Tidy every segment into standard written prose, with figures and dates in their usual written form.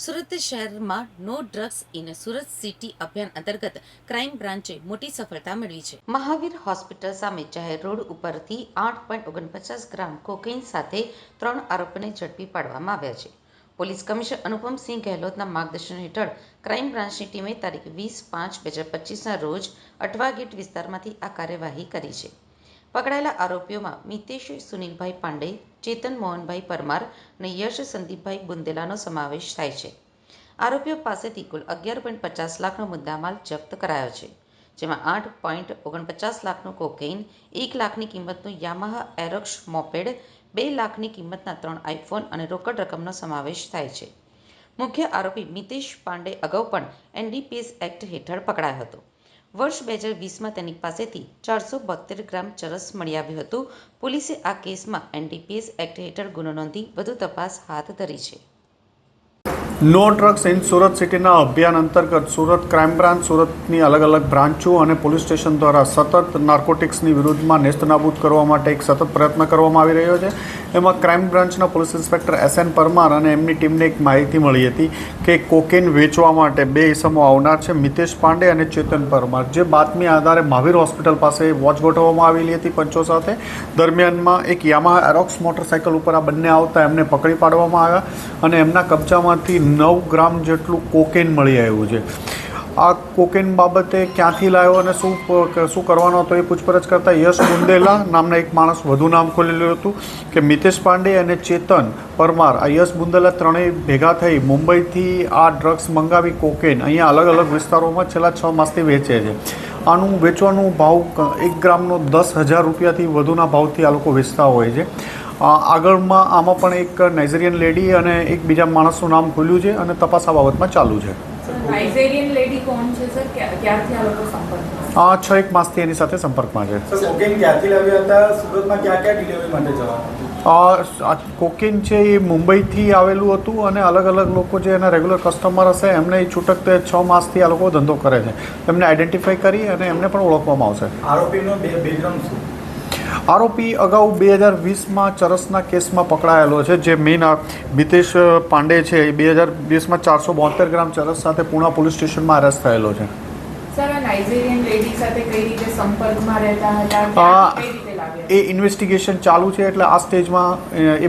સુરત શહેરમાં no drugs in Surat city અભિયાન અંતર્ગત ક્રાઇમ બ્રાન્ચે મોટી સફળતા મેળવી છે. મહાવીર હોસ્પિટલ સામે જાહેર રોડ ઉપરથી 8.49 ગ્રામ કોકેઇન સાથે 3 આરોપીને ઝડપી પાડવામાં આવ્યા છે. પોલીસ કમિશનર અનુપમસિંહ ગહેલોતના માર્ગદર્શન હેઠળ ક્રાઇમ બ્રાન્ચની ટીમે તારીખ 20/5/2025ના રોજ અટવા ગેટ વિસ્તારમાંથી આ કાર્યવાહી કરી છે. પકડાયેલા આરોપીઓમાં મિતેશ સુનિલભાઈ પાંડે, ચેતન મોહનભાઈ પરમાર અને યશ સંદીપભાઈ બુંદેલાનો સમાવેશ થાય છે. આરોપીઓ પાસેથી કુલ 11.50 લાખનો મુદ્દામાલ જપ્ત કરાયો છે, જેમાં 8.49 લાખનું કોકેઇન, 1 લાખની કિંમતનું યામાહા એરોક્સ મોપેડ, 2 લાખની કિંમતના 3 આઈફોન અને રોકડ રકમનો સમાવેશ થાય છે. મુખ્ય આરોપી મિતેશ પાંડે અગાઉ પણ એનડીપીએસ એક્ટ હેઠળ પકડાયો હતો. વર્ષ 2020માં તેની પાસેથી 472 ગ્રામ ચરસ મળી આવ્યું હતું. પોલીસે આ કેસમાં એનડીપીએસ એક્ટ હેઠળ ગુનો નોંધી વધુ તપાસ હાથ ધરી છે. નો ડ્રગ્સ ઇન સુરત સિટીના અભિયાન અંતર્ગત સુરત ક્રાઇમ બ્રાન્ચ, સુરતની અલગ અલગ બ્રાન્ચો અને પોલીસ સ્ટેશન દ્વારા સતત નાર્કોટિક્સની વિરુદ્ધમાં નેસ્તનાબૂદ કરવા માટે એક સતત પ્રયત્ન કરવામાં આવી રહ્યો છે. એમાં ક્રાઇમ બ્રાન્ચના પોલીસ ઇન્સ્પેક્ટર SN પરમાર અને એમની ટીમને એક માહિતી મળી હતી કે કોકેન વેચવા માટે 2 ઇસમો આવનાર છે, મિતેશ પાંડે અને ચેતન પરમાર. જે બાતમી આધારે મહાવીર હોસ્પિટલ પાસે વોચ ગોઠવવામાં આવેલી હતી પંચો સાથે. દરમિયાનમાં એક યામાહા એરોક્સ મોટરસાઇકલ ઉપર આ બંને આવતા એમને પકડી પાડવામાં આવ્યા અને એમના કબજામાંથી 9 ગ્રામ જેટલું કોકેન મળી આવ્યું છે. આ કોકેન બાબતે ક્યાંથી લાવ્યો અને શું કરવાનો હતો એ પૂછપરછ કરતા યશ બુંદેલા નામના એક માણસ વધુ નામ ખોલેલું હતું કે મિતેશ પાંડે અને ચેતન પરમાર. આ યશ બુંદેલા ત્રણેય ભેગા થઈ મુંબઈથી આ ડ્રગ્સ મંગાવી કોકેન અહીંયા અલગ અલગ વિસ્તારોમાં છેલ્લા 6 માસથી વેચે છે. આનું વેચવાનો ભાવ 1 ગ્રામનો 10,000 રૂપિયાથી વધુના ભાવથી આ લોકો વેચતા હોય છે. આગળમાં આમાં પણ એક નાઇજીરિયન લેડી અને એક બીજા માણસનું નામ ખુલ્યું છે અને તપાસ આ બાબતમાં ચાલુ છે. નાઇજીરિયન લેડી કોણ છે સર? ક્યારથી આ લોકો સંપર્કમાં? 6 માસથી એની સાથે સંપર્કમાં છે. સર, કોકેન ક્યાંથી લાવ્યા હતા? સુરતમાં ક્યાં ડિલિવરી માટે જવાનું? કોકેન છે એ મુંબઈથી આવેલું હતું અને અલગ અલગ લોકો જે એના રેગ્યુલર કસ્ટમર હશે એમને એ છૂટક તે 6 માસથી આ લોકો ધંધો કરે છે. એમને આઈડેન્ટિફાઈ કરી અને એમને પણ ઓળખવામાં આવશે. આરોપીનો બેકગ્રાઉન્ડ શું? આરોપી અગાઉ 2020માં ચરસના કેસમાં પકડાયેલો છે. જે મેઇન મિતેશ પાંડે છે એ 2020માં 472 ગ્રામ ચરસ સાથે પૂણા પોલીસ સ્ટેશનમાં અરેસ્ટ થયેલો છે. સર, આ નાઇજીરિયન લેડી સાથે કઈ રીતે સંપર્કમાં રહેતા હતા? કઈ રીતે લાવ્યા? એ ઇન્વેસ્ટિગેશન ચાલુ છે એટલે આ સ્ટેજમાં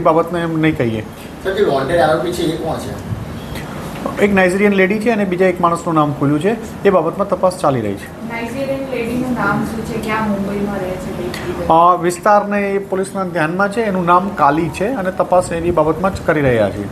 એ બાબતને એમ નહીં કહીએ. સર, જે વોન્ટેડ આરોપી છે એ કોણ છે? એક નાઇજીરિયન લેડી છે અને બીજા એક માણસનું નામ ખુલ્યું છે. એ બાબતમાં તપાસ ચાલી રહી છે. નાઇજીરિયન લેડીનું નામ શું છે? ક્યાં મુંબઈમાં રહે છે? વિસ્તારને એ પોલીસના ધ્યાનમાં છે. એનું નામ કાલી છે અને તપાસ એની બાબતમાં જ કરી રહ્યા છીએ.